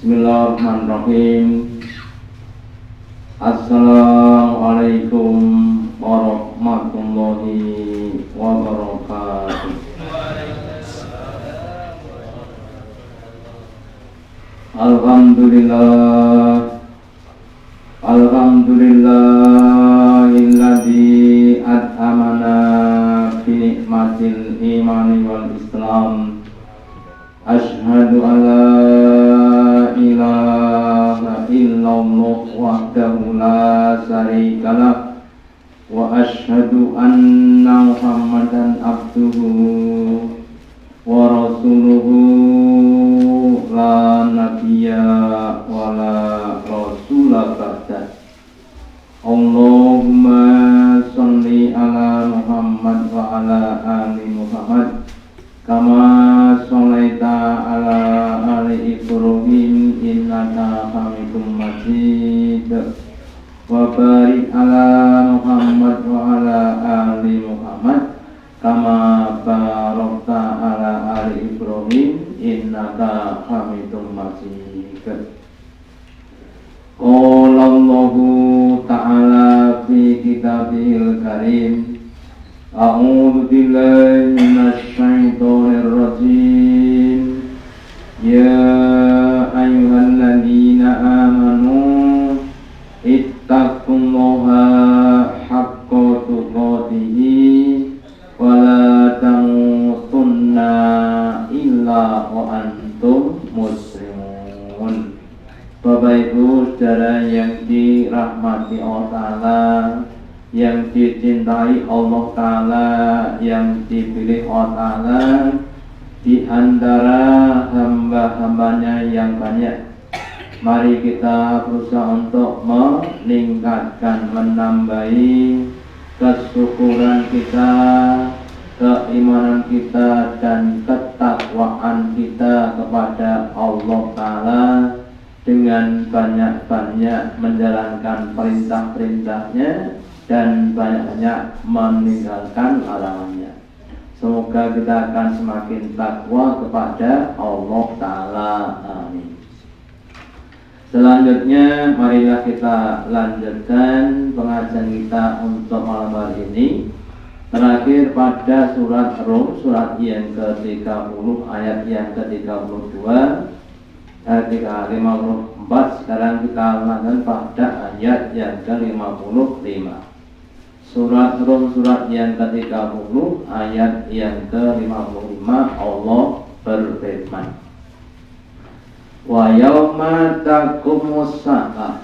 Bismillahirrahmanirrahim. Assalamualaikum warahmatullahi wabarakatuh. Alhamdulillah, alhamdulillahilladzi at'amana bi nikmatil imani wal islam. Asyhadu an la ilaha illallah wahdahu la syarikalah wa asyhadu anna Muhammadan abduhu wa rasuluhu la nabiyya wa la rasula ba'da. Allahumma sholli ala Muhammad wa ala ali Muhammad kama sholaita ala ali Ibrahim innaka hamidum majid wa barik ala Muhammad wa ala ali Muhammad kama barakta ala ali Ibrahim innaka hamidum majid. Qala Allahu ta'ala fi kitabihil karim, a'udzu billahi minasy syaithanir rajim. Ya ayyuhalladzina amanu ittaqullaha haqqa tuqatih wa la tamutunna illa wa antum muslimun. Bapak Ibu saudara yang dirahmati Allah Ta'ala, yang dicintai Allah Ta'ala, yang dipilih Allah Ta'ala, di antara hamba-hambanya yang banyak, mari kita berusaha untuk meningkatkan, menambahi kesyukuran kita, keimanan kita, dan ketakwaan kita kepada Allah Ta'ala dengan banyak-banyak menjalankan perintah-perintahnya dan banyak-banyak meninggalkan larangannya. Semoga kita akan semakin takwa kepada Allah Ta'ala. Amin. Selanjutnya marilah kita lanjutkan pengajian kita untuk malam hari ini. Terakhir pada surat Rum, surat yang ke-30, ayat yang ke-32, ayat 54. Sekarang kita lanjutkan pada ayat yang ke-55. Surat Rum, surat yang ke-30, ayat yang ke-55, Allah berfirman, wa yauma taqumus saah,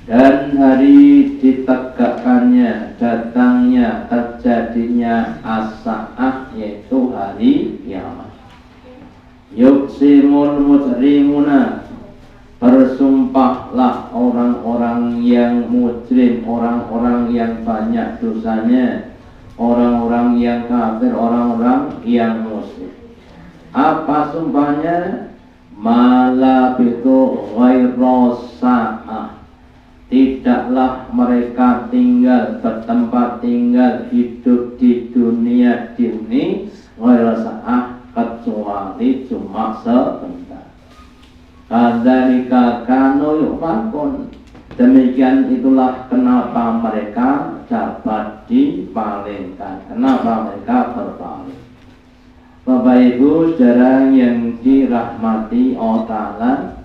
dan hari ditegakkannya, datangnya, terjadinya as-saah, yaitu hari kiamat. Yuqsimul mujrimuna, bersumpahlah orang-orang yang mujrim, orang-orang yang banyak dosanya, orang-orang yang kafir, orang-orang yang musyrik. Apa sumpahnya? Malabitu ghairosa'ah, tidaklah mereka tinggal, bertempat tinggal, hidup di dunia ini ghairosa'ah, kecuali cuma sebentar. Kadzalika kanu yufakun, demikian itulah kenapa mereka dapat dipalingkan, kenapa mereka berpaling. Bapak Ibu saudara yang dirahmati Allah Ta'ala,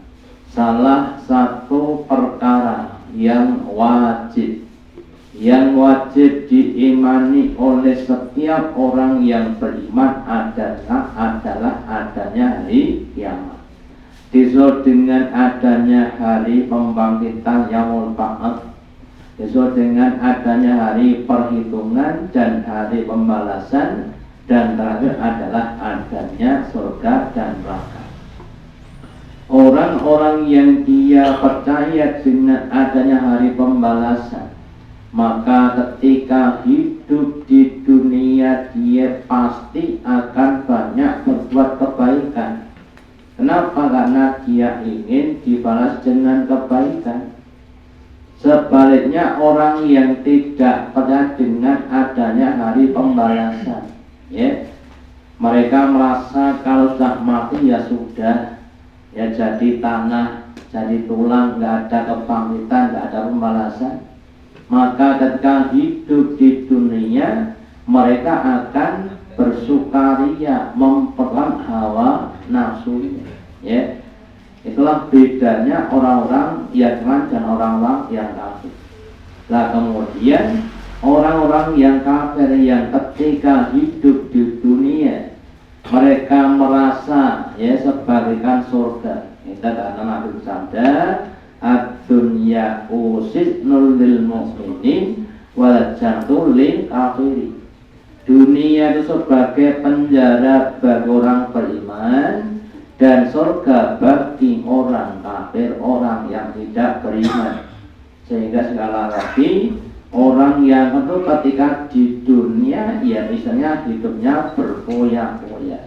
salah satu perkara yang wajib diimani oleh setiap orang yang beriman adalah adanya hari kiamat. Disebut dengan adanya hari pembangkitan yaumul ba'ats, disebut dengan adanya hari perhitungan dan hari pembalasan, dan terakhir adalah adanya surga dan neraka. Orang-orang yang dia percaya dengan adanya hari pembalasan, maka ketika hidup di dunia dia pasti akan banyak berbuat kebaikan. Kenapa? Karena dia ingin dibalas dengan kebaikan. Sebaliknya orang yang tidak percaya dengan adanya hari pembalasan, ya, mereka merasa kalau sudah mati ya sudah, ya jadi tanah, jadi tulang, nggak ada kebangkitan, nggak ada pembalasan. Maka ketika hidup di dunia mereka akan bersukaria, memperang hawa nafsunya. Ya, itulah bedanya orang-orang yang iman dan orang-orang yang kafir. Nah kemudian orang-orang yang kafir yang ketika hidup di dunia mereka merasa ya sebagaikan surga. Kita kata Nabi bersabda, ad-dunya usitnul lil mu'minin wal jannatu lil kafirin. Dunia itu sebagai penjara bagi orang beriman dan surga bagi orang kafir, orang yang tidak beriman. Sehingga sekali lagi orang yang itu ketika di dunia ya misalnya hidupnya berfoya-foya,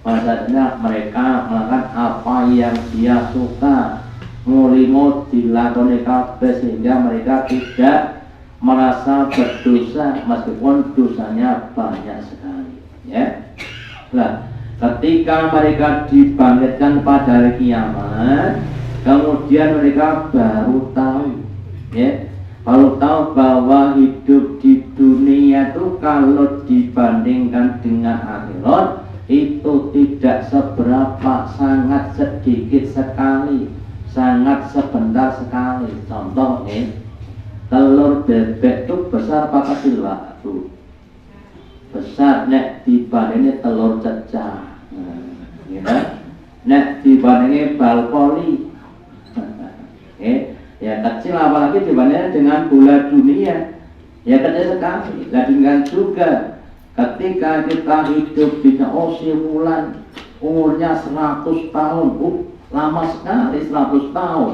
maksudnya mereka melakukan apa yang dia suka, mulimo dilakoni kabeh sehingga mereka tidak merasa berdosa meskipun dosanya banyak sekali. Ya, nah ketika mereka dibangkitkan pada hari kiamat, kemudian mereka baru tahu, ya, baru tahu bahwa hidup di dunia itu kalau dibandingkan dengan akhirat itu tidak seberapa, sangat sedikit sekali, sangat sebentar sekali. Contoh nih, telur bebek itu besar apa kecil Pak? Besar nek dibandingnya telur cecah. Ya, nek dibandingnya bal poli. Ya kecil, apalagi dibandingkan dengan bola dunia. Ya kecil sekali. Dan juga ketika kita hidup di simulan umurnya 100 tahun, lama sekali 100 tahun.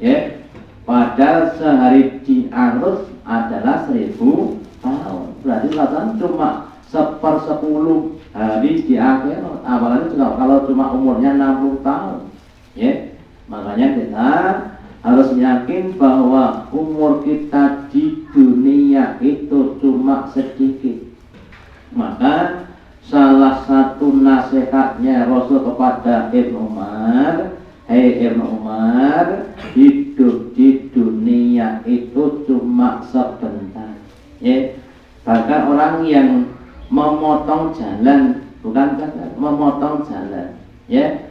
Ya. Padahal sehari di arus adalah 1000 tahun. Berarti rasanya cuma 1/10 hari di akhirat. Apalagi kalau cuma umurnya 60 tahun. Ya. Makanya kita harus yakin bahwa umur kita di dunia itu cuma sedikit. Maka salah satu nasihatnya Rasul kepada Ibnu Umar, hei Ibnu Umar, hidup di dunia itu cuma sebentar. Ya, bahkan orang yang memotong jalan, bukan memotong jalan, ya,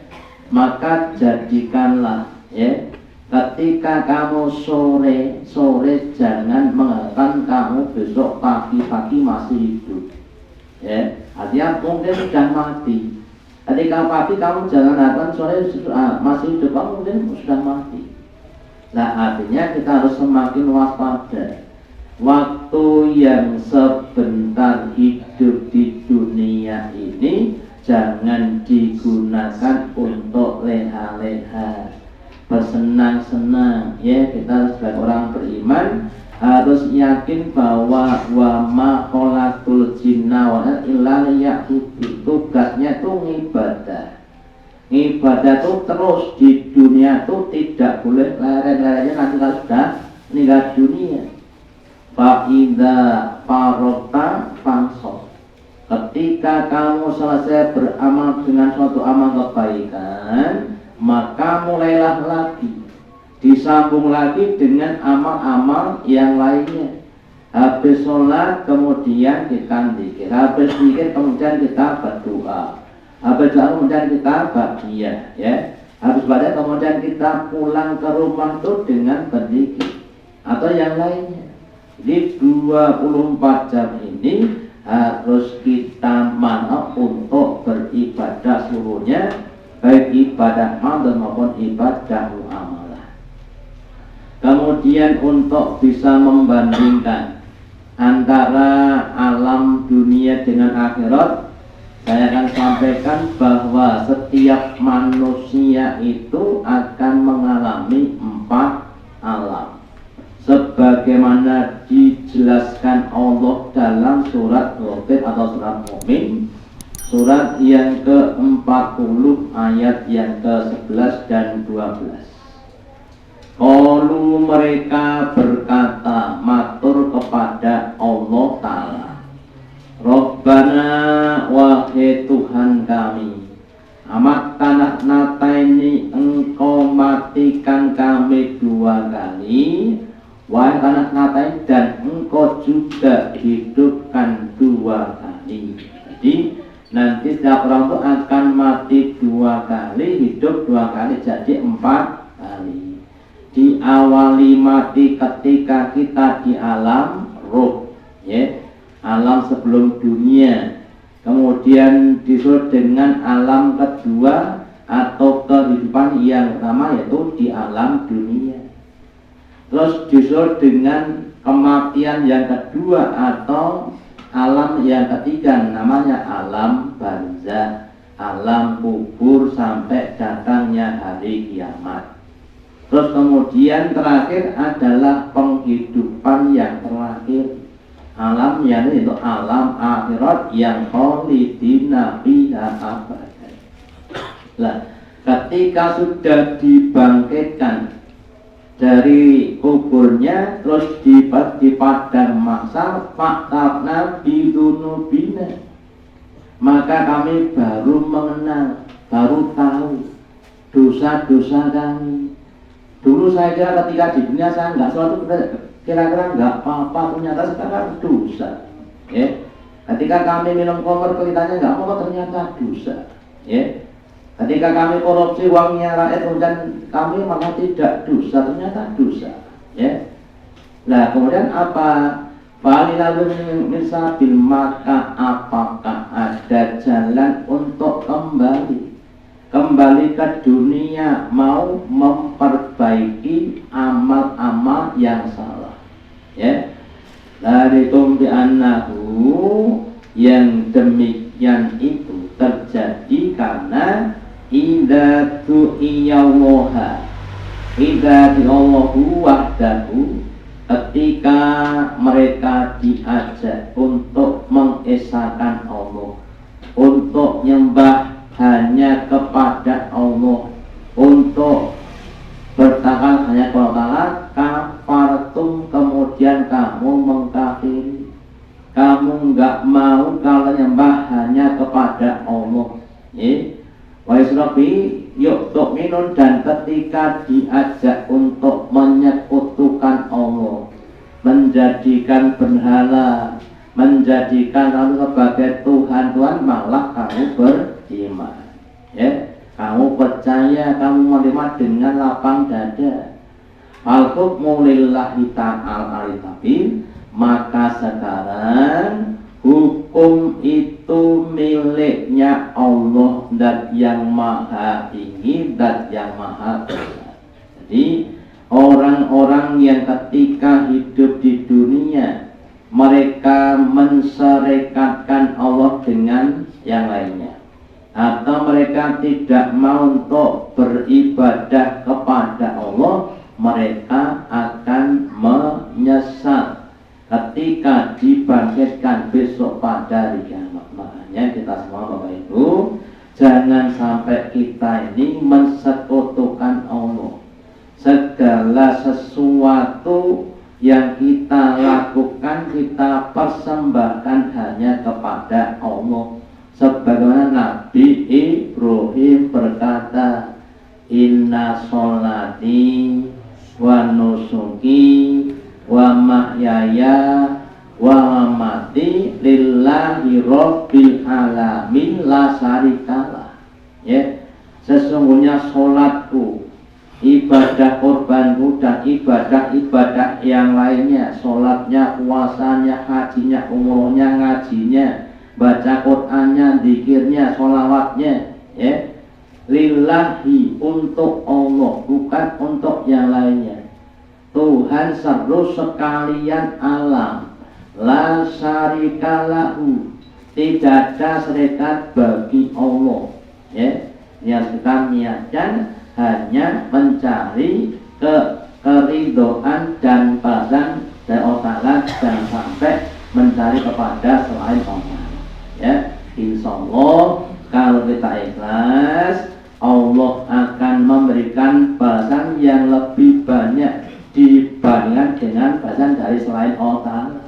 maka jadikanlah, ya, ketika kamu sore jangan mengatakan kamu besok pagi masih hidup. Ya, artinya mungkin sudah mati. Ketika pagi kamu jangan mengatakan sore masih hidup, kamu mungkin sudah mati. Nah artinya kita harus semakin waspada. Waktu yang sebentar hidup di dunia ini jangan digunakan untuk leha-leha, bersenang-senang. Ya, kita sebagai orang beriman harus yakin bahwa wa ma khalaqul jinna wal insa illa liya'budun. Tugasnya itu ngibadah. Ibadah itu terus di dunia itu tidak boleh leren-lerennya nanti kalau sudah meninggal dunia. Fa'idha farokta fansok. Ketika kamu selesai beramal dengan suatu amal kebaikan, maka mulailah lagi, disambung lagi dengan amal-amal yang lainnya. Habis sholat kemudian kita zikir, habis zikir kemudian kita berdoa, habis doa kemudian kita bahagia, ya. Habis bahagia kemudian kita pulang ke rumah itu dengan berzikir atau yang lainnya. Jadi 24 jam ini harus kita manaf untuk beribadah seluruhnya, baik ibadah madon maupun ibadah muamalah. Kemudian untuk bisa membandingkan antara alam dunia dengan akhirat, saya akan sampaikan bahwa setiap manusia itu akan mengalami 4 alam sebagaimana dijelaskan Allah dalam surat Ghafir atau surat Mukmin, surat yang ke-40 ayat yang ke-11 dan 12. Qalu, mereka berkata, matur kepada Allah Ta'ala, Rabbana, wahai Tuhan kami, amat tanah nata ini engkau matikan kami 2 kali, wahai tanah nata ini, dan engkau juga hidupkan 2 kali. Jadi nanti setiap orang itu akan mati 2 kali, hidup 2 kali, jadi 4 kali. Diawali mati ketika kita di alam roh, ya, alam sebelum dunia. Kemudian disusul dengan alam kedua atau kehidupan yang pertama, yaitu di alam dunia. Terus disusul dengan kematian yang kedua atau alam yang ketiga, namanya alam barzakh, alam kubur, sampai datangnya hari kiamat. Terus kemudian terakhir adalah penghidupan yang terakhir, alam yang itu alam akhirat yang khalidina fiha abadan. Nah, ketika sudah dibangkitkan dari kuburnya, terus di padang mahsyar, fa'tarna bidunubina, maka kami baru mengenal, baru tahu dosa-dosa kami. Dulu saya kira ketika di dunia saya nggak suatu, kira-kira nggak apa-apa, ternyata sekarang dosa. Ya. Ketika kami minum khamr kelihatannya nggak apa-apa, ternyata dosa. Ya. Ketika kami korupsi uangnya rakyat dan kami malah tidak dosa, ternyata dosa. Ya. Nah kemudian apa? Falilalun misabil, maka apakah ada jalan untuk kembali ke dunia, mau memperbaiki amal-amal yang salah, ya. Darikum bi'annahu, yang demikian itu terjadi karena idza tu'iyallaha, idza diallahu wahdahu, ketika mereka diajak untuk mengesahkan Allah, untuk nyembah hanya kepada Allah, untuk bertawakal hanya kepada Allah, kafartum, kemudian kamu mengkafiri, kamu enggak mau kalau nyembah hanya kepada Allah. Wa yusrabi yuk minun, dan ketika diajak untuk menyekutukan Allah, menjadikan berhala, menjadikan lalu sebagai Tuhan, malah kamu beriman, ya, kamu percaya, kamu menerima dengan lapang dada. Al-hukmu lillahi ta'ala, tapi maka sekarang hukum itu miliknya Allah, dan yang maha tinggi, dan yang maha besar. Jadi orang-orang yang ketika hidup di dunia mereka menserikatkan Allah dengan yang lainnya, atau mereka tidak mau untuk beribadah kepada Allah, mereka akan menyesal ketika dibangkitkan besok pada hari kiamat. Makanya kita semua Bapak Ibu, jangan sampai kita ini mensekutukan Allah. Segala sesuatu yang kita lakukan, kita persembahkan hanya kepada Allah. Sebagaimana Nabi Ibrahim berkata, inna sholati wa nusuki wa mahyaya wa mamati lillahi rabbil alamin la syarikalah. Ya, sesungguhnya sholatku, ibadah korbanku, dan ibadah-ibadah yang lainnya, sholatnya, puasanya, hajinya, umrohnya, ngajinya, baca Qur'annya, zikirnya, sholawatnya, ya, lillahi, untuk Allah, bukan untuk yang lainnya. Tuhan seru sekalian alam, la syarikalahu, tidak ada serikat bagi Allah, ya. Yang kita niatkan hanya mencari keridhaan dan balasan dari Allah Ta'ala, dan sampai mencari kepada selain Allah, ya. Insya Allah kalau kita ikhlas, Allah akan memberikan balasan yang lebih banyak dibandingkan dengan balasan dari selain Allah Ta'ala.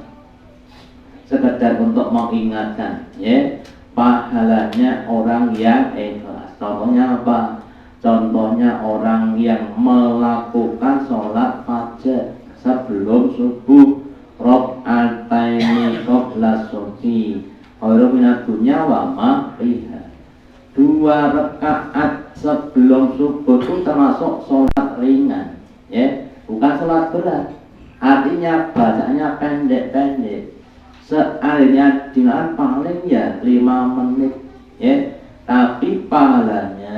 Sekedar untuk mengingatkan, ya, pahalanya orang yang ikhlas. Contohnya apa? Contohnya orang yang melakukan sholat fajar sebelum subuh, rakaataini qabla subhi khairum minad dunya wa ma fiha. 2 rakaat sebelum subuh itu termasuk sholat ringan, ya, bukan sholat berat. Artinya bacanya pendek-pendek. Seandainya dengan paling ya 5 menit, ya, tapi pahalanya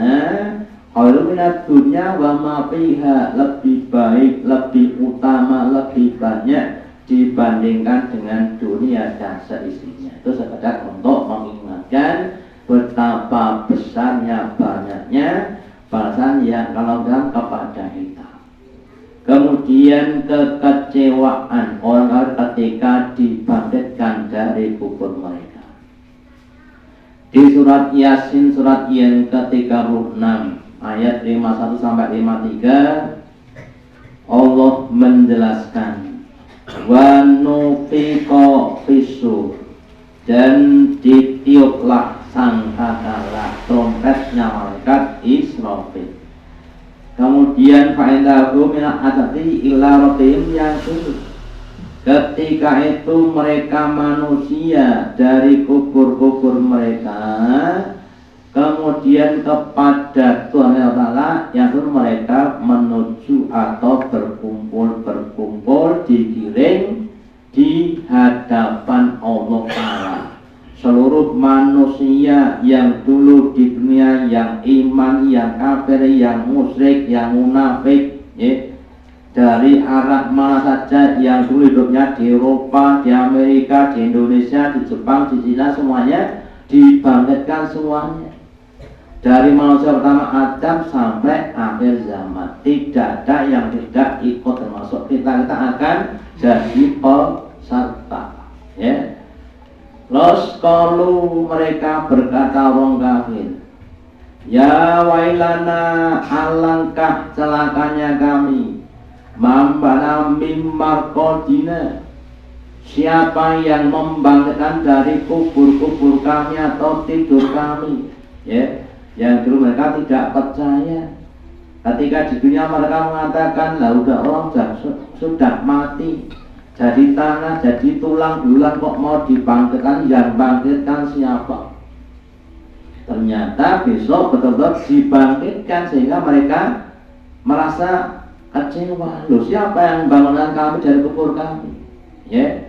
khairum minad dunya wa ma fiha, lebih baik, lebih utama, lebih banyak dibandingkan dengan dunia dan seisinya. Itu sekedar untuk mengingatkan betapa besarnya, banyaknya balasan yang kalau dalam kepada kita. Kemudian kekecewaan orang kafir ketika dibangkitkan dari kubur mereka. Di surat Yasin, surat yang ke-36 ayat 51 sampai 53, Allah menjelaskan wa nufiqa fisur, dan ditiuplah sangkakala trompetnya malaikat Israfil. Kemudian fa'indahu minal adati illa rabbihim yanshur, ketika itu mereka manusia dari kubur-kubur mereka kemudian kepada Tuhan yang Ta'ala yang mereka menuju atau berkumpul digiring di hadapan Allah Ta'ala. Seluruh manusia yang dulu di dunia, yang iman, yang kafir, yang musyrik, yang munafik, ya, dari arah mana saja, yang dulu hidupnya di Eropa, di Amerika, di Indonesia, di Jepang, di Cina, semuanya dibangkitkan semuanya. Dari manusia pertama Adam sampai akhir zaman, tidak ada yang tidak ikut, termasuk kita akan jadi peserta, ya. Los kalu, mereka berkata orang kafir, ya wailana, alangkah celakanya kami, mambana mimmarkodina, siapa yang membangkitkan dari kubur-kubur kami atau tidur kami, ya. Yang dulu mereka tidak percaya. Ketika di dunia mereka mengatakan, lah udah orang sudah mati, jadi tanah, jadi tulang belulang, kok mau dibangkitkan? Yang bangkitkan siapa? Ternyata besok betul-betul dibangkitkan, sehingga mereka merasa kecewa. Loh, siapa yang bangunkan kami dari kubur kami? Ya,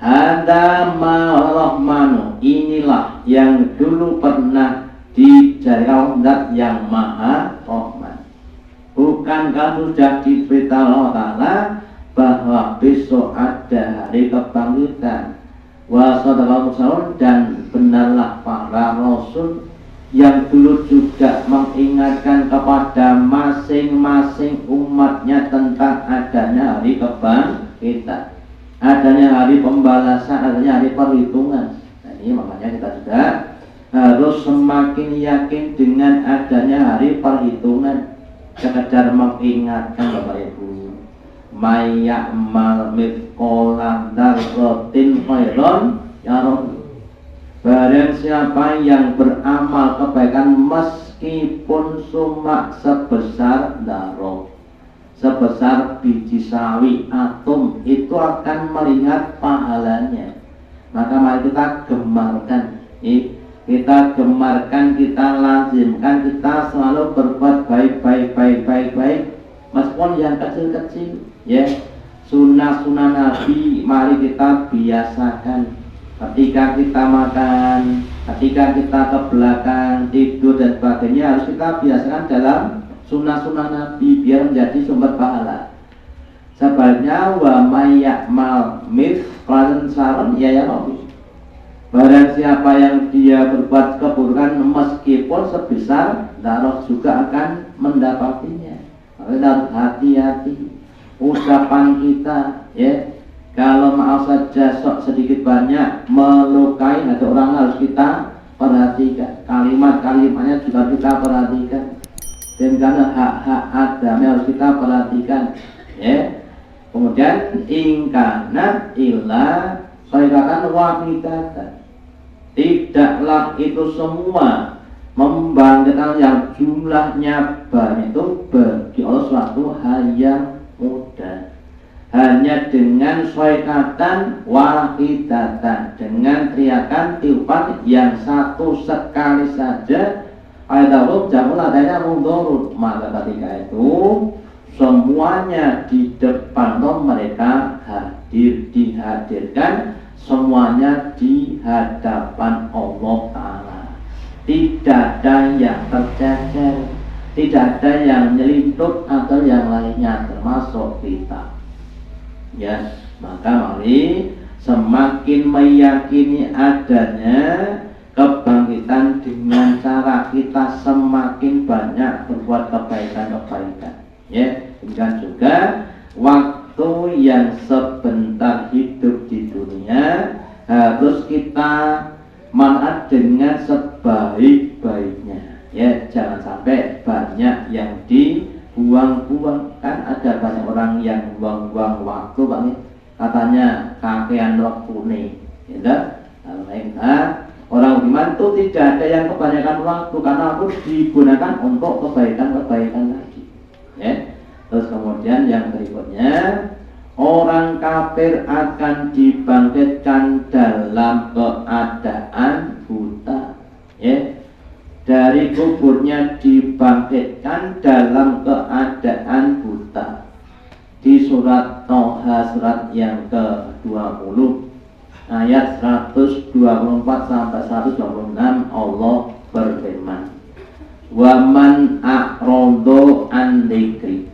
hada ma'rahmanu, inilah yang dulu pernah dijadikan zat yang maha rahman. Bukankah sudah diberitahu Allah Ta'ala bahwa besok ada hari kebangkitan, wa sadaqallahu mursalun, dan benarlah para rasul yang dulu juga mengingatkan kepada masing-masing umatnya tentang adanya hari kebangkitan, adanya hari pembalasan, adanya hari perhitungan. Nah, ini makanya kita juga harus semakin yakin dengan adanya hari perhitungan. Sekedar mengingatkan Bapak Ibu, mayya'mal mithqala dzarratin khairon yarah, barang siapa yang beramal kebaikan meskipun cuma sebesar dzarrah, sebesar biji sawi atom, itu akan melihat pahalanya. Maka mari kita gemarkan, kita gemarkan, kita lazimkan, kita selalu berbuat baik meskipun yang kecil-kecil, ya. Sunnah-sunnah Nabi mari kita biasakan. Ketika kita makan, ketika kita ke belakang tidur dan sebagainya, harus kita biasakan dalam sunnah-sunnah Nabi biar menjadi sumber pahala. Sebaliknya wa may ya'mal mithqala dzarratin ya Rabbi, barang siapa yang dia berbuat keburukan meskipun sebesar dzarrah juga akan mendapatinya. Maka harus hati-hati ucapan kita, ya. Kalau maaf saja sok sedikit banyak melukai hati orang, harus kita perhatikan. Kalimat-kalimatnya juga kita perhatikan. Dan karena hak-hak adamnya harus kita perhatikan, ya. Kemudian ingkana illa sayyidatan wahidatan, tidaklah itu semua membangkitkan yang jumlahnya banyak itu bagi Allah suatu hal yang mudah. Hanya dengan soikatan wahidatan, dengan teriakan tiupan yang satu sekali saja, ayatullah jamul adanya mundurut, maka ketika itu semuanya di depan mereka dihadirkan, semuanya di hadapan Allah Ta'ala. Tidak ada yang tercecer, tidak ada yang nyelintut atau yang lainnya, termasuk kita. Ya, maka mari semakin meyakini adanya kebangkitan dengan cara kita semakin banyak berbuat kebaikan-kebaikan. Ya, dan juga waktu yang sebentar hidup di dunia harus kita manfaat dengan sebaik-baiknya. Ya, jangan sampai banyak yang dibuang-buang. Kan ada banyak orang yang buang-buang waktu, Pak, katanya kakean waktu nih, gitu. Kalau orang beriman itu tidak ada yang kebanyakan waktu, karena harus digunakan untuk kebaikan-kebaikan lagi. Ya. Terus kemudian yang berikutnya, orang kafir akan dibangkitkan dalam keadaan buta. Ya. Dari kuburnya dibangkitkan dalam keadaan buta. Di surat Toha, surat yang ke-20, ayat 124 sampai 126, Allah berfirman, wa man a'radu an dzikri,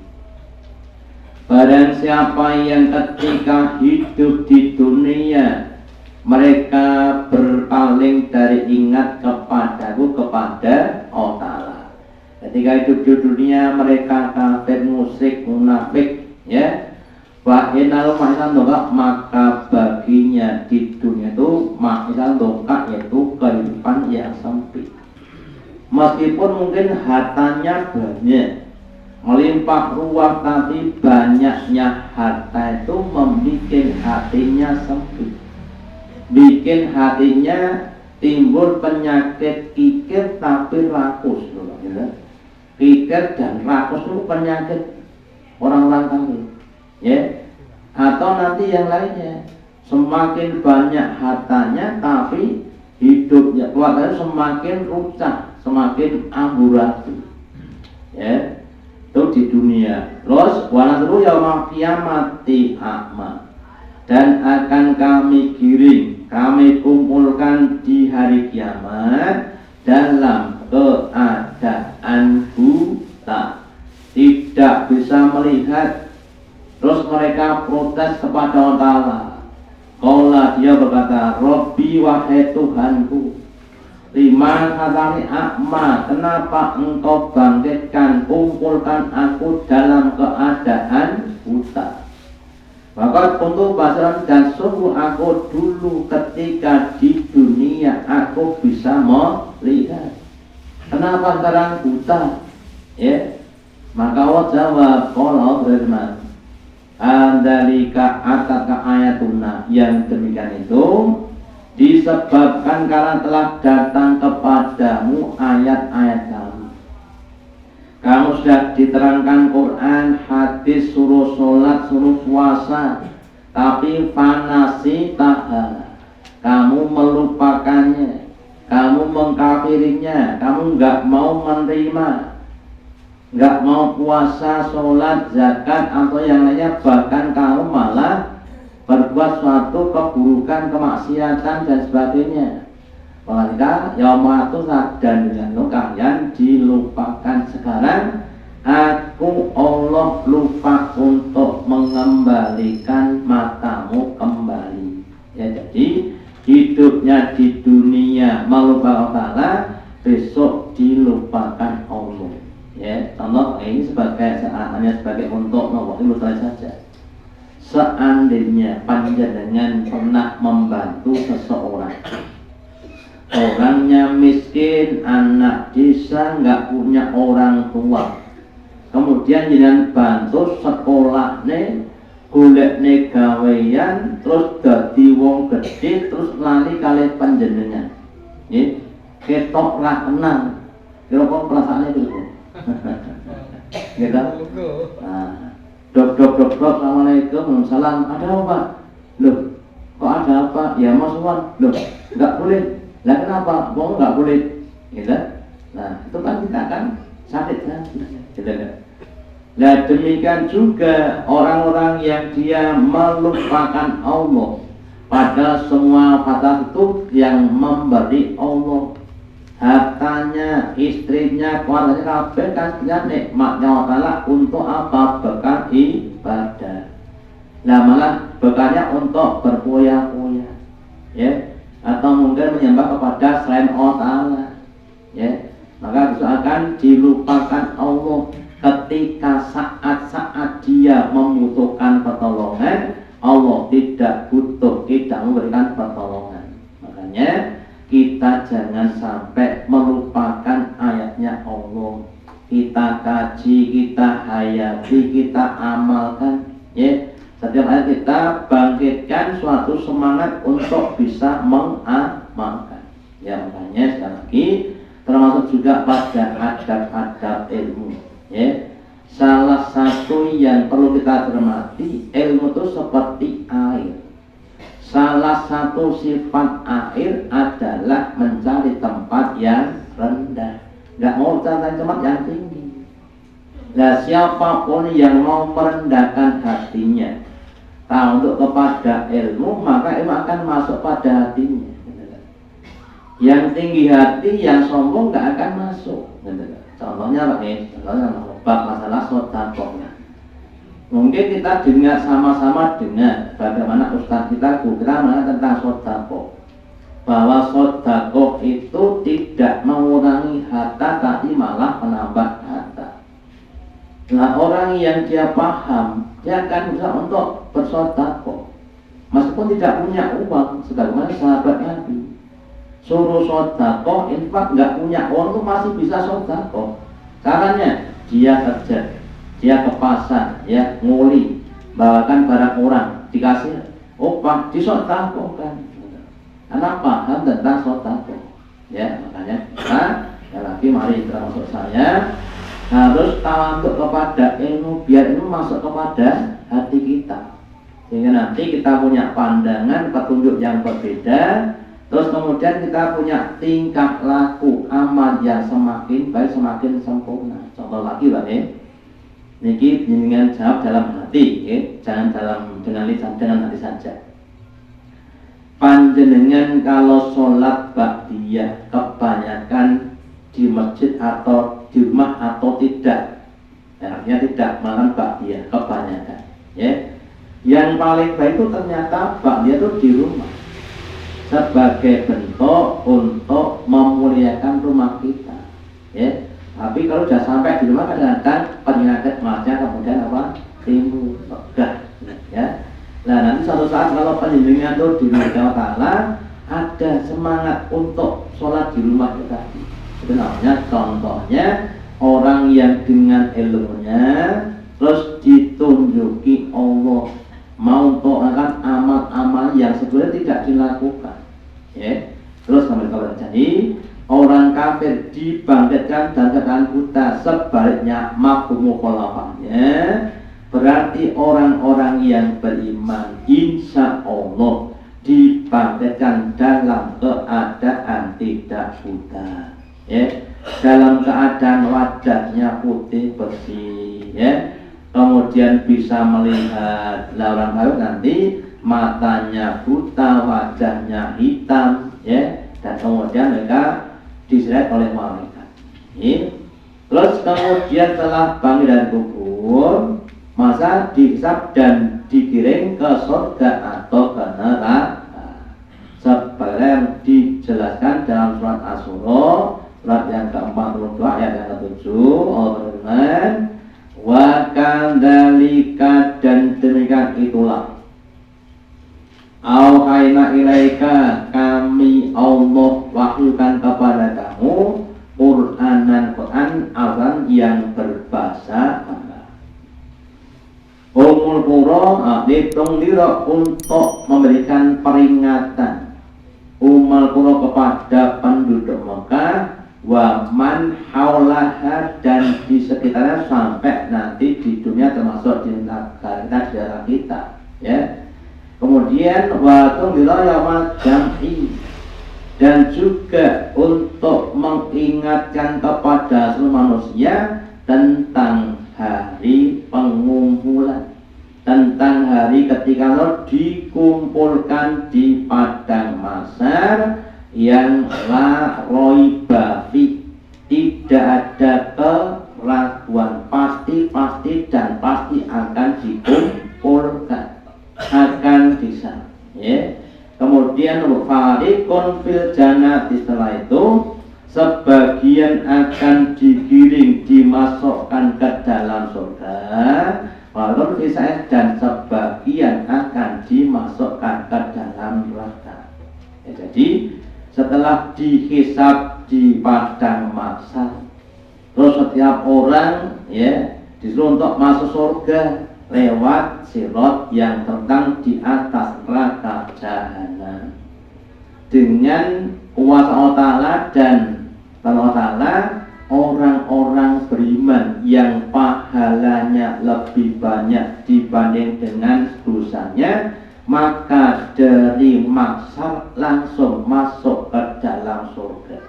barang siapa yang ketika hidup di dunia mereka berpaling dari ingat kepadaku, kepada Allah Ta'ala. Ketika hidup di dunia mereka kafir, musyrik, munafik, ya, fa'inal ma'isan dongkak, maka baginya di dunia itu ma'isan dongkak, yaitu kehidupan yang sempit. Meskipun mungkin hartanya banyak, melimpah ruah, tapi banyaknya harta itu membuat hatinya sempit, bikin hatinya timbul penyakit kikir tapi rakus, gitu. Kikir dan rakus itu penyakit orang-orang kafir, ya. Atau nanti yang lainnya, semakin banyak hartanya tapi hidupnya, keluarganya semakin rusak, semakin amburadul, ya. Itu di dunia. Terus wanasru yaumil qiyamati a'ma, dan akan kami giring, kami kumpulkan di hari kiamat dalam keadaan buta, tidak bisa melihat. Terus mereka protes kepada Allah Ta'ala. Qala, dia berkata, Rabbi, wahai Tuhanku, lima katani akma, kenapa engkau bangkitkan, kumpulkan aku dalam keadaan buta? Maka untuk basaran, dan sungguh aku dulu ketika di dunia aku bisa melihat. Kenapa sekarang buta? Ya, maka Allah jawab, qala berfirman, andalika ataka ayatuna, yang demikian itu disebabkan karena telah datang kepadamu ayat-ayat kami. Kamu sudah diterangkan Quran, hadis, suruh sholat, suruh puasa, tapi fanasi taha, kamu melupakannya, kamu mengkafirinya, kamu nggak mau menerima, nggak mau puasa, sholat, zakat atau yang lainnya, bahkan kamu malah berbuat suatu keburukan, kemaksiatan dan sebagainya. Walika yaumatu, dan dengan kalian dilupakan. Sekarang aku Allah lupa untuk mengembalikan matamu kembali. Ya, jadi hidupnya di dunia melupakan Allah, besok dilupakan Allah. Ya, contoh ini hanya sebagai untuk mewakili saja. Seandainya panjenengan pernah membantu seseorang, orangnya miskin, anak desa, nggak punya orang tua, kemudian jenengan bantu sekolah nih, golek gawean, terus dadi wong gede, terus lali kali panjenengan, ketok ra kenal. Kira-kira perasaannya itu. Gitu. Nah, dok, assalamualaikum, salam. Ada apa, Pak? Loh, kok ada apa? Ya Mas Wan. Loh, nggak boleh. Lah kenapa? Mau nggak boleh? Gitu. Nah, itu kan kita akan sakit kan? Gitu kan? Nah, demikian juga orang-orang yang dia melupakan Allah. Padahal semua fatah itu yang memberi Allah. Hartanya, istrinya, keluarganya, kabeh kan nikmatnya Allah untuk apa? Bekal ibadah. Nah malah bekalnya untuk berpoya-poya, ya, atau mungkin menyembah kepada selain Allah, ya. Maka misalkan dilupakan Allah ketika saat-saat dia membutuhkan pertolongan, Allah tidak butuh, tidak memberikan pertolongan. Makanya kita jangan sampai melupakan ayatnya Allah. Kita kaji, kita hayati, kita amalkan, ya. Setiap hari kita bangkitkan suatu semangat untuk bisa mengamalkan. Ya, makanya sekali lagi termasuk juga pada adab-adab ilmu, ya. Salah satu yang perlu kita cermati, ilmu itu seperti air. Salah satu sifat air adalah mencari tempat yang rendah, nggak mau cari tempat yang tinggi. Nah, siapapun yang mau merendahkan hatinya tunduk kepada ilmu, maka ilmu akan masuk pada hatinya. Yang tinggi hati, yang sombong nggak akan masuk. Contohnya apa nih? Contohnya masalah sedekah. Mungkin kita dengar sama-sama dengar bagaimana Ustaz kita mengatakan tentang sedekah, bahwa sedekah itu tidak mengurangi harta, tapi malah menambah harta. Nah, orang yang dia paham, dia akan berusaha untuk bersedekah meskipun tidak punya uang, sebagaimana sahabat Nabi suruh sedekah, infak, nggak punya uang itu masih bisa sedekah. Caranya dia kerja, dia ke pasar, ya, nguli, bawakan barang orang, dikasih upah, disedekahkan. Karena paham tentang sedekah, ya. Makanya kita lagi mari termasuk saya harus tawassul kepada ilmu, biar ilmu masuk kepada hati kita, sehingga nanti kita punya pandangan petunjuk yang berbeda. Terus kemudian kita punya tingkah laku amal yang semakin baik, semakin sempurna. Contoh lagi Pak, niki jenengan jawab dalam hati, jangan dengan lisan, dengan hati saja. Panjenengan kalau sholat ba'diyah kebanyakan di masjid atau di rumah atau tidak, ya, artinya tidak melakukan ba'diyah kebanyakan, ya. Yang paling baik itu ternyata ba'diyah itu di rumah, sebagai bentuk untuk memuliakan rumah kita, ya. Tapi kalau sudah sampai di rumah kadang-kadang penyakit masnya kemudian apa? Timbul, megah, ya. Nah nanti suatu saat kalau penjenengan itu di rumah Ta'ala ada semangat untuk sholat di rumah kita. Itu namanya contohnya orang yang dengan ilmunya terus ditunjuki Allah mau untuk melakukan amal-amal yang sebenarnya tidak dilakukan, ya. Terus kalau jadi orang kafir dibangkitkan dan keadaan buta, sebaliknya mafhum mukhalafahnya berarti orang-orang yang beriman insya Allah dibangkitkan dalam keadaan tidak buta, ya, dalam keadaan wajahnya putih bersih, ya. Kemudian bisa melihat. Orang kafir nanti matanya buta, wajahnya hitam, ya, dan kemudian mereka diseret oleh malaikat, ya. Terus kemudian setelah bangkit dari kubur, masa dihisab dan digiring ke surga atau ke neraka, seperti yang dijelaskan dalam surat Asy-Syura, surat yang ke-42 ayat yang ke-7. Allah berfirman, wa kadzalika, dan demikian itulah auhayna ilaika, kami Allah wahyukan kepada kamu Qur'anan, Quran Al-Quran yang berbahasa Arab. Umul Qura dihitung diro untuk memberikan peringatan, umal qura kepada penduduk Mekah, wa man haulaha dan di sekitarnya sampai nanti di dunia termasuk di negara kita, di daerah kita, ya. Kemudian wa tunzira yaumal jam'i dan juga untuk mengingatkan kepada seluruh manusia tentang hari pengumpulan, tentang hari ketika dikumpulkan di padang mahsyar yang la roiba fi, tidak ada keraguan, pasti dan pasti akan dikumpulkan, akan disana, ya. Kemudian fariqun fil jannati, setelah itu sebagian akan digiring dimasukkan ke dalam surga, walaupun kisah dan sebagian akan dimasukkan ke dalam neraka. Ya, jadi setelah dihisab di padang mahsyar, terus setiap orang, ya, disuruh untuk masuk surga lewat sirat yang terbang di atas neraka jahanam dengan kuasa Allah Ta'ala, dan Allah Ta'ala orang-orang beriman yang pahalanya lebih banyak dibanding dengan dosanya, maka dari mahsyar langsung masuk ke dalam surga,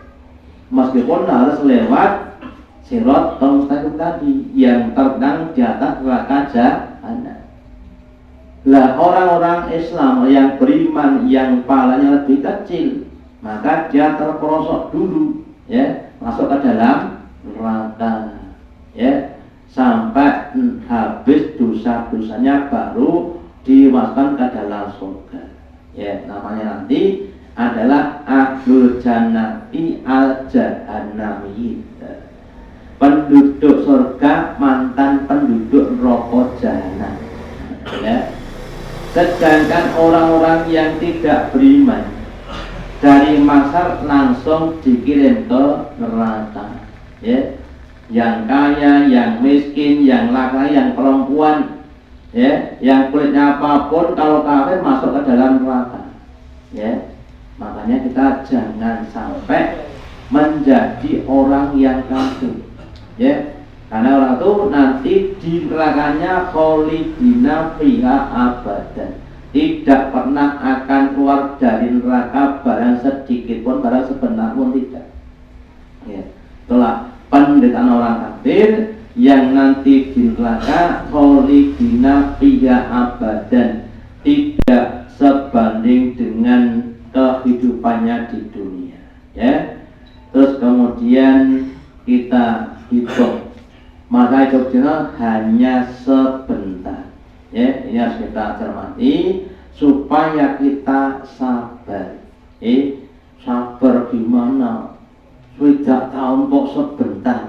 meskipun harus lewat sirat mustaqim tadi yang terbang di atas neraka jahanam. Lah orang-orang Islam yang beriman yang pahalanya lebih kecil, maka dia terperosok dulu, ya, masuk ke dalam neraka, ya, sampai habis dosa-dosanya baru dimasukkan ke dalam surga, ya. Namanya nanti adalah ahlul jannati al jahannami, penduduk surga mantan penduduk neraka jahanam, ya. Sedangkan orang-orang yang tidak beriman dari mahsyar langsung dikirim ke neraka, ya. Yang kaya, yang miskin, yang laki-laki, yang perempuan, ya, yang kulitnya apapun, kalau kafir masuk ke dalam neraka, ya. Makanya kita jangan sampai menjadi orang yang kafir, ya, karena orang itu nanti di nerakanya kholidina fiha abadan, tidak pernah akan keluar dari neraka barang sedikit pun, barang sebentar pun tidak, ya. Itulah penderitaan orang kafir yang nanti di neraka kholidina fiha abadan, tidak sebanding dengan kehidupannya di dunia, ya. Terus kemudian kita hidup, maka hidup kita hanya sebentar, ya. Ini harus kita cermati supaya kita sabar. Sabar gimana? Sudah tahun kok sebentar.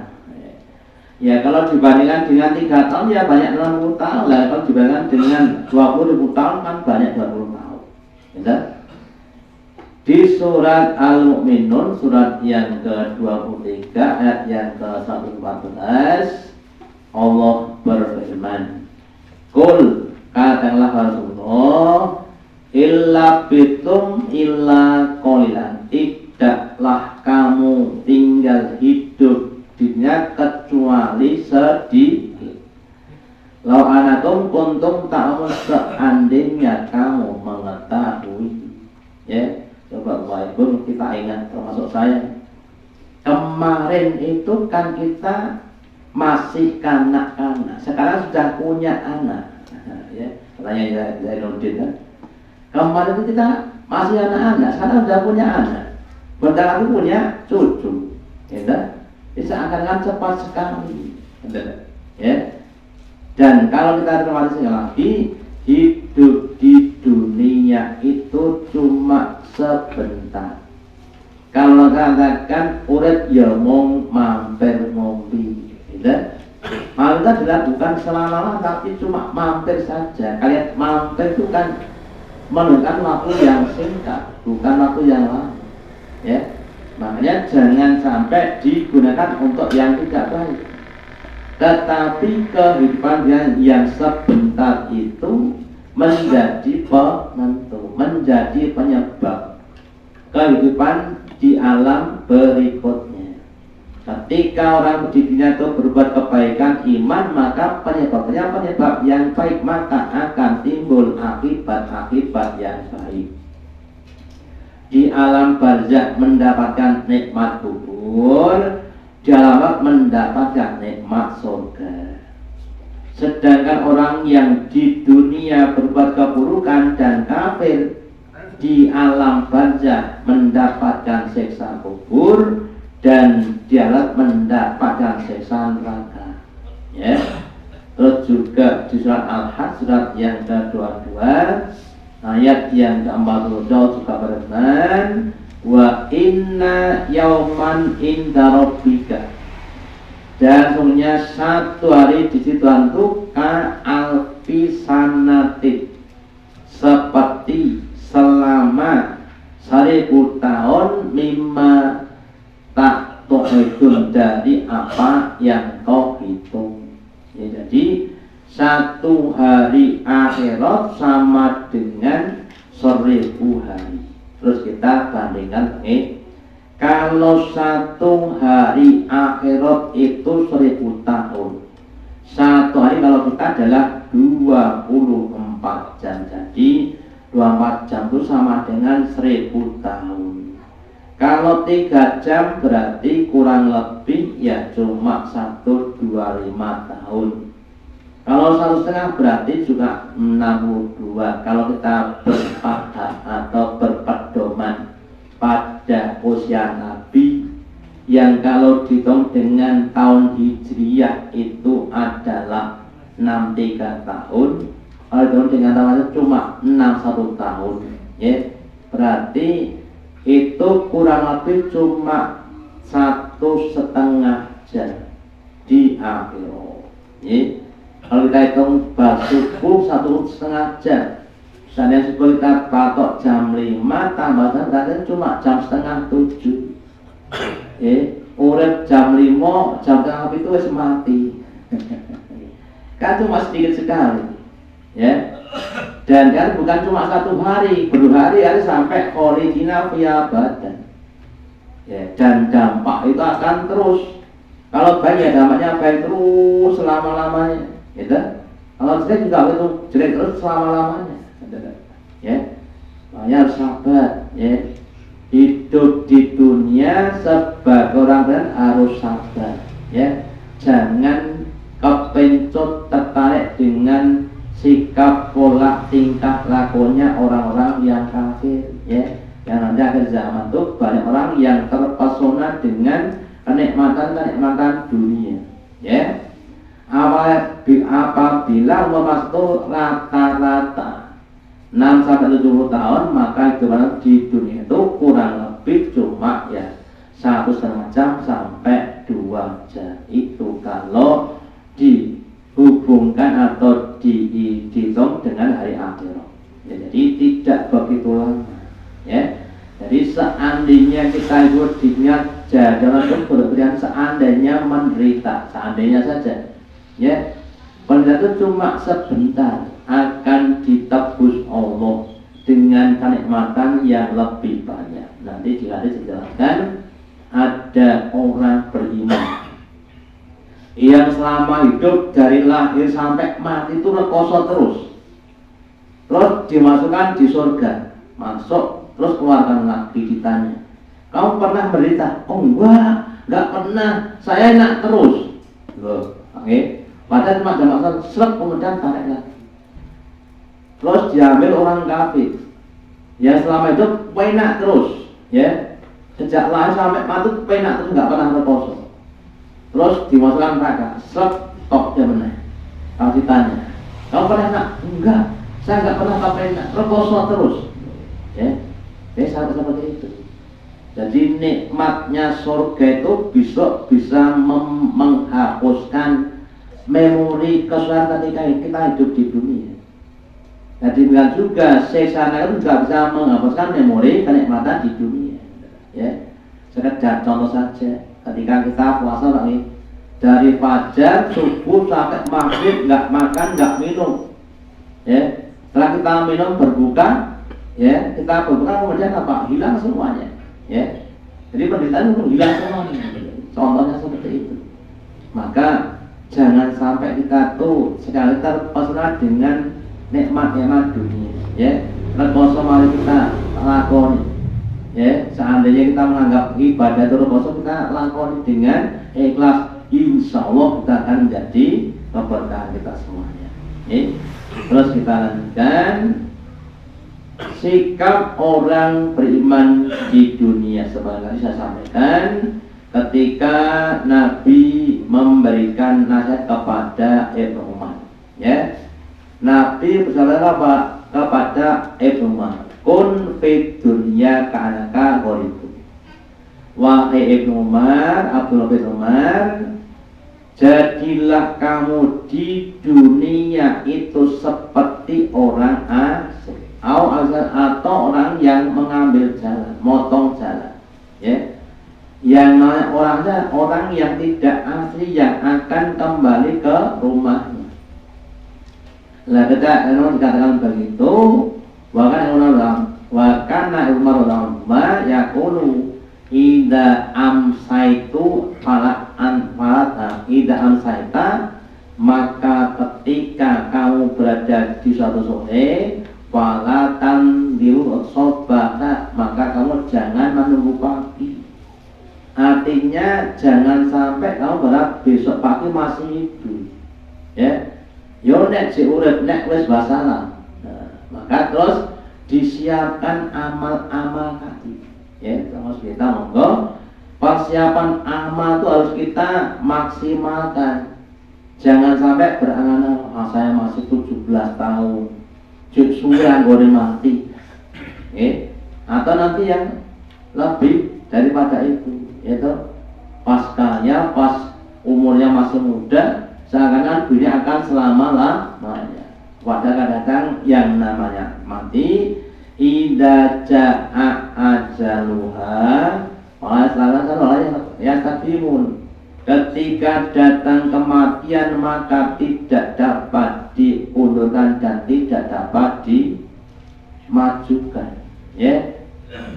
Ya, kalau dibandingkan dengan 3 tahun ya banyak 60 tahun lah. Kalau dibandingkan dengan 20.000 tahun kan banyak 20 tahun, ya. Di surat Al-Mu'minun, surat yang ke-23 ayat yang ke-114, Allah berfirman, Qul, katakanlah Rasulullah, illa bitum illa qalilan, tidaklah kamu tinggal hidup di dunia kecuali sedikit. Lau anatum kuntum ta'amun, seandainya kamu mengetahui, ya. Coba Bapak Ibu kita ingat, termasuk saya, kemarin itu kan kita masih kanak-kanak, sekarang sudah punya anak, ya. Pertanyaan Zainuddin, kan? Kemarin itu kita masih anak-anak, sekarang sudah punya anak, bentar lagi punya cucu, ya. Bisa akan cepat sekali, ya. Dan kalau kita termasuk lagi, hidup di dunia itu cuma sebentar. Kalau katakan urip ya mung mampir ngombe, gitu. Malah dilakukan selama-lamanya tapi cuma mampir saja. Kalian mampir itu kan menunjukkan waktu yang singkat, bukan waktu yang lama, ya. Makanya jangan sampai digunakan untuk yang tidak baik. Tetapi kehidupan yang sebentar itu menjadi penentu, menjadi penyebab kehidupan di alam berikutnya. Ketika orang di dunia itu berbuat kebaikan iman, maka penyebabnya penyebab yang baik, maka akan timbul akibat-akibat yang baik. Di alam barzakh mendapatkan nikmat kubur, di alam mendapatkan nikmat surga. Sedangkan orang yang di dunia berbuat keburukan dan kafir, di alam barzakh mendapatkan siksa kubur dan di alam mendapatkan siksa neraka. Ya. Terus juga di surat Al-Hajj surat yang ke-22 ayat yang ke-42 juga berfirman, wa inna yauman inda rabbika, dan sungguhnya satu hari di sisi Tuhan itu ka alfi sanatin, seperti selama 1000 tahun, mimma tak tuhidun, dari apa yang kau hitung. Ya, jadi satu hari akhirat sama dengan 1000 hari. Terus kita bandingkan ini, kalau satu hari akhirat itu 1000 tahun, satu hari kalau kita adalah 24 jam. Jadi 24 jam itu sama dengan 1000 tahun. Kalau 3 jam berarti kurang lebih ya cuma 125 tahun. Kalau 1,5 berarti juga 62. Kalau kita berpada atau berpedoman pada usia Nabi yang kalau dihitung dengan tahun Hijriyah itu adalah 63 tahun, kalau dihitung dengan tahun itu cuma 61 tahun, ya. Berarti itu kurang lebih cuma 1,5 jam di akhirat, ya. Kalau kita hitung subuh 1,5 jam, misalnya subuh kita patok jam 5 tambah berarti cuma jam setengah 7. Urip jam 5, jam setengah itu wis mati. Kan cuma sedikit sekali, ya. Dan kan bukan cuma satu hari, berhari-hari sampai original via badan, ya. Dan dampak itu akan terus. Kalau baik ya dampaknya baik terus selama-lamanya, gitu. Kalau jelek juga itu jelek terus selama-lamanya, ya. Makanya harus sabar, ya. Hidup di dunia sebagai orang beriman harus sabar, ya. Jangan kepencut tertarik dengan sikap pola tingkah lakunya orang-orang yang kafir, ya. Yang nanti akhir zaman itu banyak orang yang terpesona dengan kenikmatan dunia, ya. Apabila umur itu rata-rata 6-70 tahun, maka hidup di dunia itu kurang lebih cuma ya 1,5 jam sampai 2 jam. Itu kalau dihubungkan atau dihitung dengan hari akhirat, ya. Jadi tidak begitu lama, ya. Jadi seandainya kita hidup di dunia, jangan berlebihan. Seandainya menderita, seandainya saja, ya. Penderitaan itu cuma sebentar, akan ditebus Allah dengan kenikmatan yang lebih banyak. Nanti jika dijelaskan, ada orang beriman yang selama hidup dari lahir sampai mati itu rekoso terus dimasukkan di surga, masuk terus keluarkan lagi, ditanya, kamu pernah menderita? Oh enggak pernah, saya enak terus. Loh, oke. Padahal cuma ada masalah, seret kemudian tarik lagi. Terus diambil orang kafir, ya selama hidup enak terus, ya. Sejak lahir sampai mati enak terus, nggak pernah rekoso. Terus dimasukkan neraka, seret tok dia menang. Kalau ditanya, kamu pernah enak? Enggak, saya nggak pernah enak, rekoso terus, ya. Sama seperti itu. Jadi nikmatnya surga itu bisa menghapuskan memori kesulitan ketika kita hidup di dunia. Jadi bukan juga siksa itu juga bisa menghapuskan memori kenikmatan di dunia, ya. Sekedar contoh saja, ketika kita puasa lagi dari fajar subuh sampai maghrib nggak makan nggak minum, ya. Setelah kita minum berbuka, ya kita berbuka kemudian apa? Hilang semuanya, ya. Jadi penderitaan itu hilang semuanya. Contohnya seperti itu. Maka jangan sampai kita tuh sekali terpesona dengan nikmat-nikmat dunia, ya. Rekoso mari kita lakoni, ya. Seandainya kita menganggap ibadah itu rekoso, kita lakoni dengan ikhlas, insya Allah kita akan menjadi keberkahan kita semuanya, ya. Terus kita lanjutkan sikap orang beriman di dunia. Sebenarnya saya sampaikan ketika Nabi memberikan nasihat kepada Ibnu Umar, ya. Nabi bersabda apa kepada Ibnu Umar? Kun fid dunya ka'anaka gharibun. Wahai Ibnu Umar, Abdullah bin Umar, jadilah kamu di dunia itu seperti orang asing atau orang yang mengambil jalan, motong jalan, ya. Yang namanya orangnya orang yang tidak asli yang akan kembali ke rumahnya. Lah ketika dikatakan begitu, wakana Umar yaqulu idza amsaitu idza amsaita, maka ketika kamu berada di suatu sore, falatan diu sobata, maka kamu jangan menunggu pagi. Artinya jangan sampai kamu berharap besok pagi masih hidup, ya. Yo nek si urip nek wis basalah. Maka terus disiapkan amal-amal tadi, ya. Terus kita monggo persiapan amal itu harus kita maksimalkan. Jangan sampai berangan-angan, saya masih 17 tahun, sudah gue mati, atau nanti yang lebih daripada itu, yaitu pascanya pas umurnya masih muda, seakan-akan dunia akan selama-lamanya. Padahal kadang-kadang yang namanya mati idza jaa ajaluha wa sallallahu ya tadimun. Ketika datang kematian maka tidak dapat diundurkan dan tidak dapat dimajukan, ya.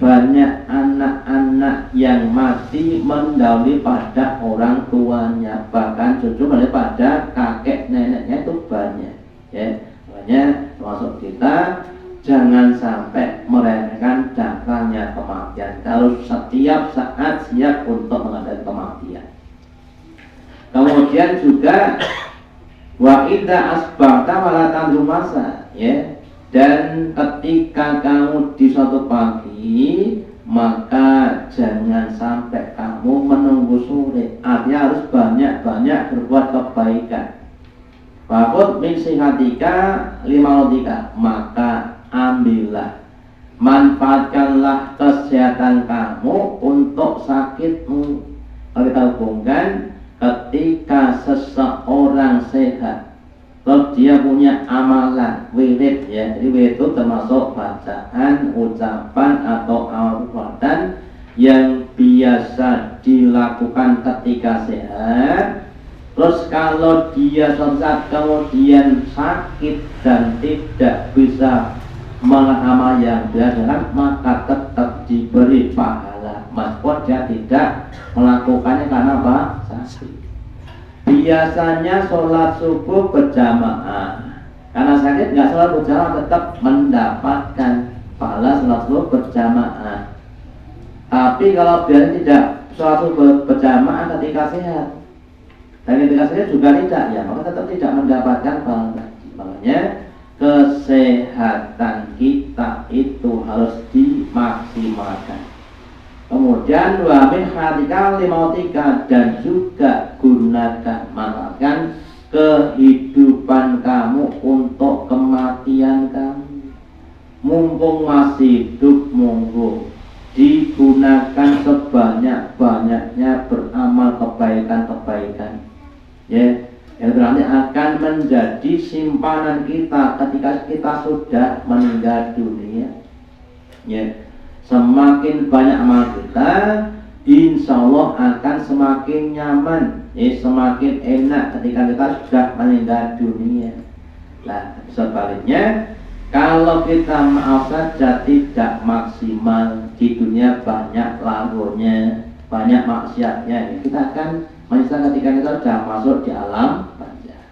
Banyak anak-anak yang mati mendahului pada orang tuanya, bahkan cucu daripada kakek neneknya itu banyak, ya. Makanya termasuk kita jangan sampai meremehkan datangnya kematian. Harus setiap saat siap untuk menghadapi kematian. Kemudian juga wa idza asbahta wala tanzur masa, ya. Dan ketika kamu di suatu pagi, maka jangan sampai kamu menunggu sore. Artinya harus banyak-banyak berbuat kebaikan. Fakut min sihatika limautika, maka ambillah, manfaatkanlah kesehatan kamu untuk sakitmu. Kalau kita hubungkan, ketika seseorang sehat, terus dia punya amalan wirid, ya. Jadi wirid itu termasuk bacaan, ucapan atau amal perbuatan yang biasa dilakukan ketika sehat. Terus kalau dia suatu saat kemudian sakit dan tidak bisa melakukan amal yang biasa, maka tetap diberi pahala meskipun dia tidak melakukannya karena apa? Sakit. Biasanya sholat subuh berjamaah, karena sakit nggak sholat berjamaah tetap mendapatkan pahala sholat subuh berjamaah. Tapi kalau biasanya tidak sholat subuh berjamaah ketika sehat, dan ketika sehat juga tidak, ya, maka tetap tidak mendapatkan pahala. Makanya kesehatan kita itu harus dimaksimalkan. Kemudian wa min hadika limautika, dan juga gunakan, manfaatkan kehidupan kamu untuk kematian kamu. Mumpung masih hidup, monggo digunakan sebanyak-banyaknya beramal kebaikan-kebaikan, ya. Yang nanti akan menjadi simpanan kita ketika kita sudah meninggal dunia, ya. Semakin banyak amal kita, insya Allah akan semakin nyaman, ya, semakin enak ketika kita sudah meninggal dunia. Nah, sebaliknya Kalau kita maaf saja tidak maksimal, di dunia banyak langurnya, banyak maksiatnya, kita akan menyesal ketika kita sudah masuk di alam barzakh.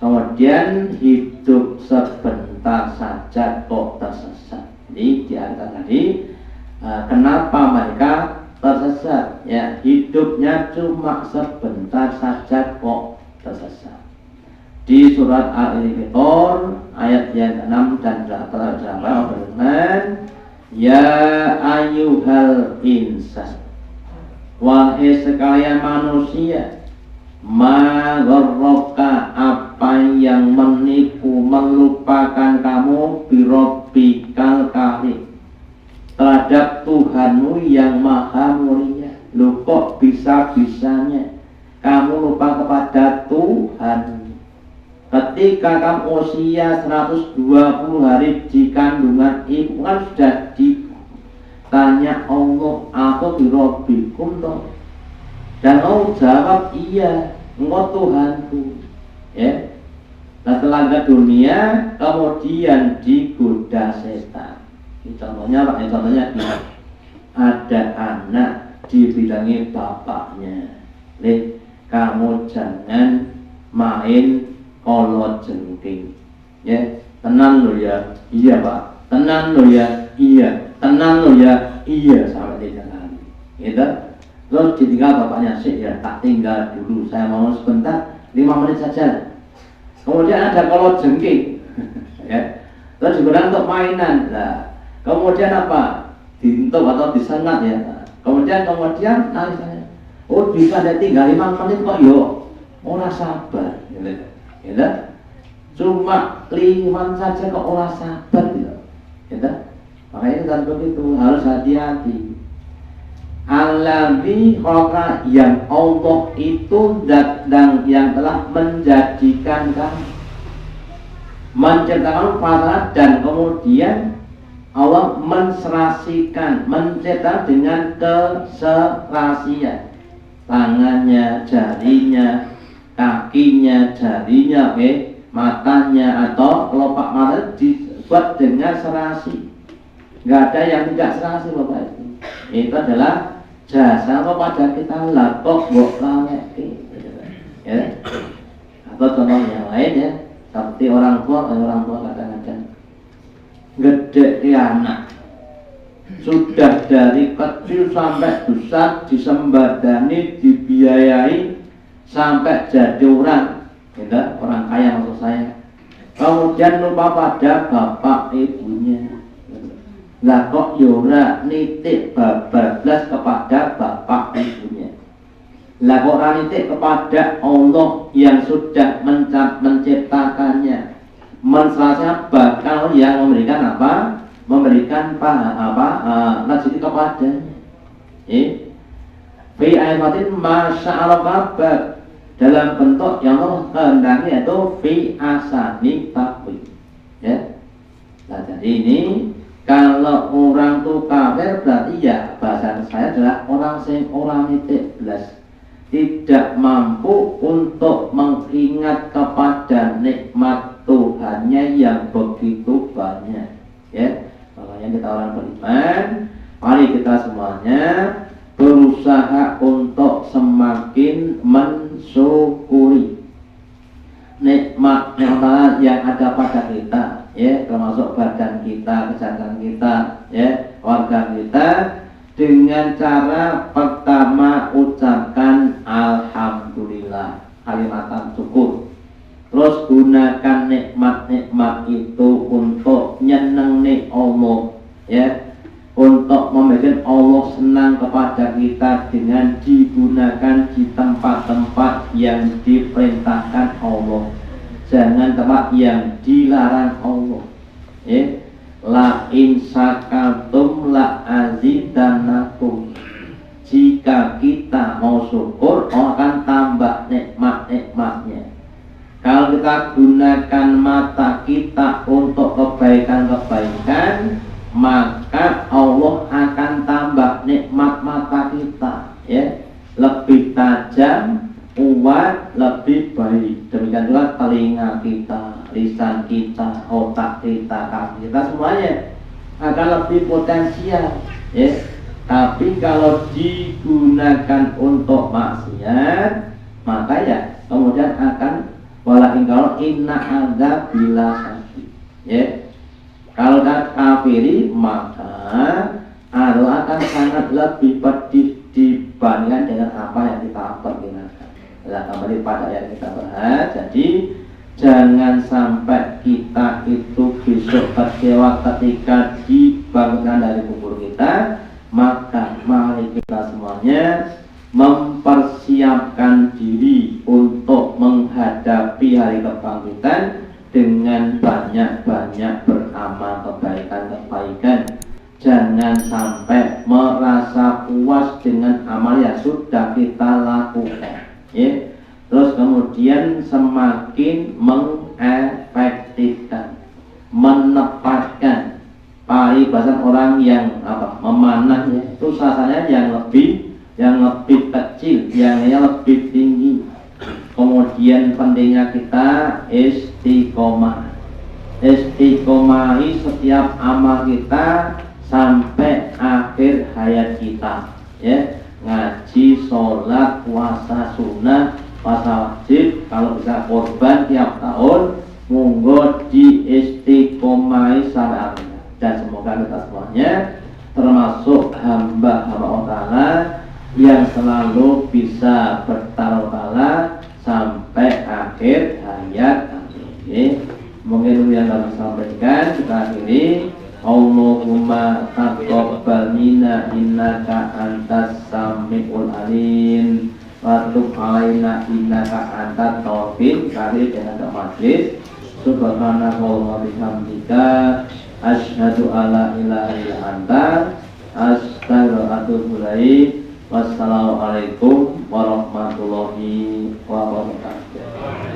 Kemudian hidup sebentar saja kok tersesat. Jadi diantara tadi kenapa mereka tersesat? Ya, hidupnya cuma sebentar saja kok tersesat. Di surat Al-Infitor ayat yang 6 dan 8 berfirman, ya ayyuhal insan, wahai sekalian manusia, ma gharraka, apa yang menipu melupakan kamu, birobbikal karim, terhadap Tuhanmu yang maha mulia. Lu kok bisa-bisanya kamu lupa kepada Tuhan ketika kamu usia 120 hari di kandungan ibu? Kan sudah ditanya Allah, aku birobbikum toh, dan Allah jawab iya, engkau Tuhanku. Ya, nah setelah ke dunia kemudian digoda setan. Ini contohnya Pak, contohnya gini, ada anak dibilangi bapaknya, Leh, kamu jangan main kolot jengking, ya, tenang lo ya, iya Pak, tenang lo ya, iya, tenang lo ya, iya, sampai 3 kali, gitu. Terus ditinggal bapaknya sih, ya tak tinggal dulu, saya mau sebentar, 5 menit saja. Kemudian ada kolot jengking, ya, terus digunakan untuk mainan. Nah, kemudian apa? Dientuk atau disengat ya. Nah, kemudian nangis saya, oh bisa ada tinggal 5 menit kok yo, ora sabar, gitu. Ya, cuma 5 saja kok ora sabar gitu. Ya, makanya kan begitu, harus hati-hati. Allazi khalaqa, yang Allah itu zat yang telah menjadikan kamu, menciptakan pasangan, dan kemudian Allah menserasikan, menciptakan dengan keserasian, tangannya, jarinya, kakinya, jarinya, matanya atau kelopak mata dibuat dengan serasi. Nggak ada yang tidak serasi Bapak itu. Itu adalah jasa kepada kita, lakok bok langek, ya. Atau contoh yang lain ya, seperti orang tua kadang-kadang gede anak, sudah dari kecil sampai besar disembadani, dibiayai sampai jadi orang, gitu, orang kaya maksud saya. Kemudian lupa pada bapak ibunya. Lah kok yura nitik bablas kepada bapak ibunya. Lah kok nitik kepada Allah yang sudah menciptakannya, menserahkan, bakal yang memberikan apa? Memberikan rezeki kepadanya. Fi ayatin masya'allah, dalam bentuk yang Allah kehendaki, yaitu fi asani takwim, ya. Nah, jadi ini kalau orang itu kafir berarti ya bahasa saya adalah orang sing orang nitik belas, tidak mampu untuk mengingat kepada nikmat Tuhannya yang begitu banyak, ya. Makanya kita orang beriman, mari kita semuanya berusaha untuk semakin mensyukuri nikmat yang ada pada kita, ya, termasuk badan kita, kesehatan kita, ya, warga kita, dengan cara pertama ucapkan alhamdulillah, kalimatan syukur. Terus gunakan nikmat-nikmat itu untuk nyenengi Allah, ya, untuk membuat Allah senang kepada kita dengan digunakan di tempat-tempat yang diperintahkan Allah, jangan tempat yang dilarang Allah. La in syakartum la azidannakum. Jika kita mau syukur, Allah akan tambah nikmat-nikmatnya. Kalau kita gunakan mata kita untuk kebaikan-kebaikan, maka Allah akan tambah nikmat mata kita, ya, lebih tajam, kuat, lebih baik. Demikian juga telinga kita, lisan kita, otak kita, kaki kita semuanya akan lebih potensial, ya. Tapi kalau digunakan untuk maksiat, maka ya kemudian akan walakin kalau inna ada bila sakit, ya. Kalau kafiri maka Allah akan sangat lebih pedih dibandingkan dengan apa yang kita pergunakan. Nah, kembali pada yang kita bahas. Jadi jangan sampai kita itu besok kecewa ketika dibangunkan dari kubur kita. Maka mari kita semuanya mempersiapkan diri untuk menghadapi hari kebangkitan dengan banyak-banyak beramal kebaikan-kebaikan. Jangan sampai merasa puas dengan amal yang sudah kita lakukan, ya. Terus kemudian semakin mengefektifkan, menepatkan paribasan orang yang memanah, ya. Itu sasarannya yang lebih kecil, yang lebih tinggi. Kemudian pentingnya kita istiqomah. Istiqomahi setiap amal kita sampai akhir hayat kita, ya. Ngaji, sholat, puasa sunnah, puasa wajib, kalau bisa korban tiap tahun, monggo di istiqomahi sampai akhir. Dan semoga kita semuanya termasuk hamba-hamba Allah Ta'ala yang selalu bisa bertawakal sampai akhir hayat. Mungkin yang dapat sampaikan kita akhiri. Allahumma taqabbal minna innaka antas samiul alim wa tub alaina innaka antat tawwabur rahim. Dengan majlis subhanaka wa bihamdika asyhadu alla ilaha illa anta astaghfiruka wa atubu ilaik. Wassalamualaikum warahmatullahi wabarakatuh.